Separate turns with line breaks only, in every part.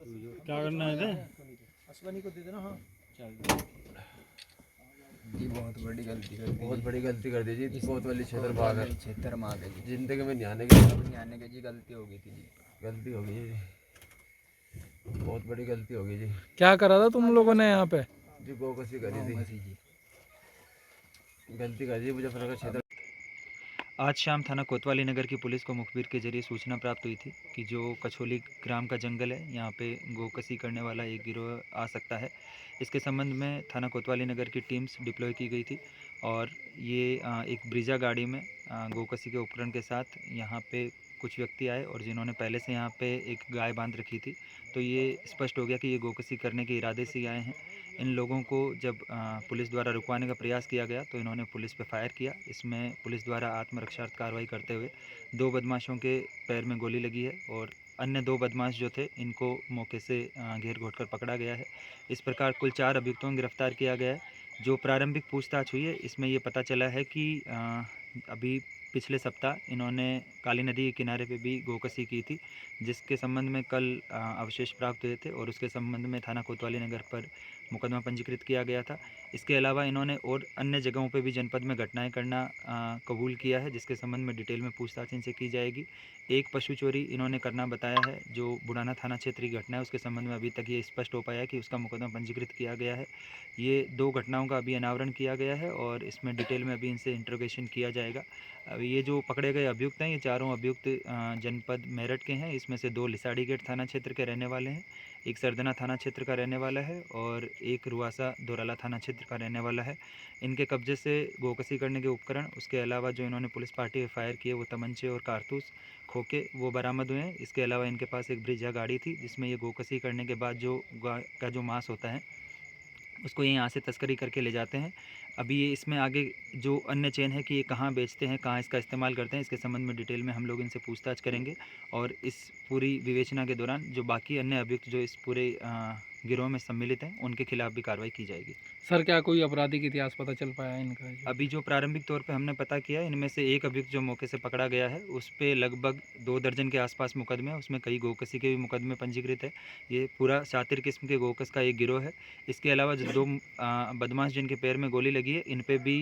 क्या करना है रे?
अश्वनी को दे देना। हाँ
चल
जी बहुत बड़ी गलती कर दी,
बहुत बड़ी गलती कर दी जी।
इस
बहुत वाली क्षेत्र
कोतवाली
भाग है,
क्षेत्र में आ गए जी।
जिंदगी में नहीं आने की
अब नहीं आने के जी, गलती हो गई थी जी।
गलती हो गई है जी, बहुत बड़ी गलती हो गई जी।
क्या करा था तुम लोगों ने यहाँ पे?
जी गोकसी करी
गाँव
थी,
बसी जी।
गलती कर दी मुजफ्फरनगर क्षेत्र।
आज शाम थाना कोतवाली नगर की पुलिस को मुखबिर के जरिए सूचना प्राप्त हुई थी कि जो कछोली ग्राम का जंगल है, यहाँ पे गोकसी करने वाला एक गिरोह आ सकता है। इसके संबंध में थाना कोतवाली नगर की टीम्स डिप्लॉय की गई थी और ये एक ब्रीजा गाड़ी में गोकसी के उपकरण के साथ यहाँ पे कुछ व्यक्ति आए और जिन्होंने पहले से यहाँ पे एक गाय बांध रखी थी। तो ये स्पष्ट हो गया कि ये गोकसी करने के इरादे से ही आए हैं। इन लोगों को जब पुलिस द्वारा रुकवाने का प्रयास किया गया तो इन्होंने पुलिस पर फायर किया। इसमें पुलिस द्वारा आत्मरक्षार्थ कार्रवाई करते हुए 2 बदमाशों के पैर में गोली लगी है और अन्य 2 बदमाश जो थे इनको मौके से घेर घोट कर पकड़ा गया है। इस प्रकार कुल 4 अभियुक्तों को गिरफ्तार किया गया है। जो प्रारंभिक पूछताछ हुई है इसमें ये पता चला है कि अभी पिछले सप्ताह इन्होंने काली नदी के किनारे पे भी गोकसी की थी, जिसके संबंध में कल अवशेष प्राप्त हुए थे और उसके संबंध में थाना कोतवाली नगर पर मुकदमा पंजीकृत किया गया था। इसके अलावा इन्होंने और अन्य जगहों पे भी जनपद में घटनाएं करना कबूल किया है, जिसके संबंध में डिटेल में पूछताछ इनसे की जाएगी। एक पशु चोरी इन्होंने करना बताया है, जो बुढ़ाना थाना क्षेत्र की घटना है उसके संबंध में अभी तक ये स्पष्ट हो पाया है कि उसका मुकदमा पंजीकृत किया गया है। ये 2 घटनाओं का अभी अनावरण किया गया है और इसमें डिटेल में अभी इनसे इंट्रोगेशन किया जाएगा। अभी ये जो पकड़े गए अभियुक्त हैं, ये चारों अभियुक्त जनपद मेरठ के हैं। इसमें से 2 लिसाड़ी गेट थाना क्षेत्र के रहने वाले हैं, एक सरदना थाना क्षेत्र का रहने वाला है और एक रुआसा दोराला थाना क्षेत्र का रहने वाला है। इनके कब्जे से गोकसी करने के उपकरण, उसके अलावा जो इन्होंने पुलिस पार्टी में फायर किए वो तमंचे और कारतूस खोखे वो बरामद हुए हैं। इसके अलावा इनके पास एक ब्रिजा गाड़ी थी जिसमें ये गोकसी करने के बाद जो गाय का जो मांस होता है उसको ये यहाँ से तस्करी करके ले जाते हैं। अभी ये इसमें आगे जो अन्य चेन है कि ये कहाँ बेचते हैं, कहाँ इसका इस्तेमाल करते हैं, इसके संबंध में डिटेल में हम लोग इनसे पूछताछ करेंगे और इस पूरी विवेचना के दौरान जो बाकी अन्य अभियुक्त जो इस पूरे गिरोह में सम्मिलित हैं उनके खिलाफ भी कार्रवाई की जाएगी।
सर क्या कोई आपराधिक इतिहास पता चल पाया इनका?
अभी जो प्रारंभिक तौर पे हमने पता किया है, इनमें से एक अभियुक्त जो मौके से पकड़ा गया है उस पे लगभग 2 दर्जन के आसपास मुकदमे हैं, उसमें कई गोकसी के भी मुकदमे पंजीकृत है। ये पूरा शातिर किस्म के गोकस का एक गिरोह है। इसके अलावा जो 2 बदमाश जिनके पैर में गोली लगी है इन पे भी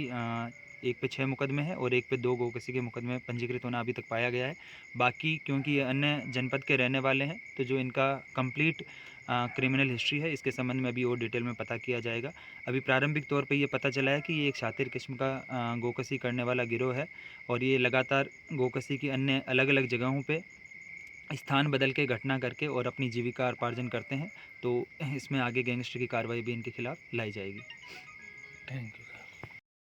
एक पे 6 मुकदमे हैं और एक पे 2 गोकसी के मुकदमे पंजीकृत होना अभी तक पाया गया है। बाकी क्योंकि ये अन्य जनपद के रहने वाले हैं तो जो इनका कंप्लीट क्रिमिनल हिस्ट्री है इसके संबंध में अभी और डिटेल में पता किया जाएगा। अभी प्रारंभिक तौर पे ये पता चला है कि ये एक शातिर किस्म का गोकसी करने वाला गिरोह है और ये लगातार गोकसी की अन्य अलग अलग जगहों पे स्थान बदल के घटना करके और अपनी जीविका अर्पार्जन करते हैं। तो इसमें आगे गैंगस्टर की कार्रवाई भी इनके खिलाफ लाई जाएगी।
Thank you.